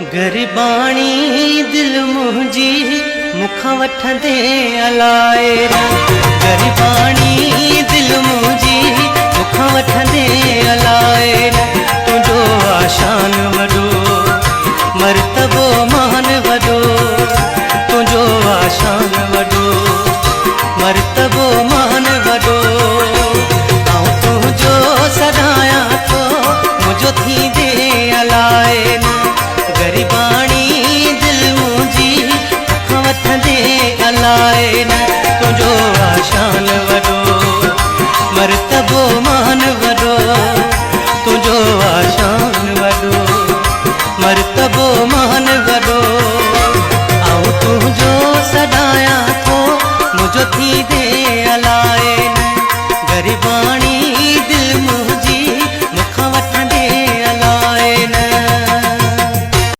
गरिबाणी दिल मुंहिंजी मुखां वठंदे अलाए गरिबाणी दिल मुंहिंजी मुखां वठंदे अलाए तुंहिंजो आशान वॾो मर्तबो मान वॾो तुंहिंजो आशान वॾो मर्तबो मान वॾो ऐं तुंहिंजो सदायां थो मुंहिंजो थींदे अलाए गरिबाणी दिल मुंहिंजी मुखां वठंदे अलाए तुंहिंजो आशान वॾो मर्तबो मान वॾो तुंहिंजो आशान वॾो मर्तबो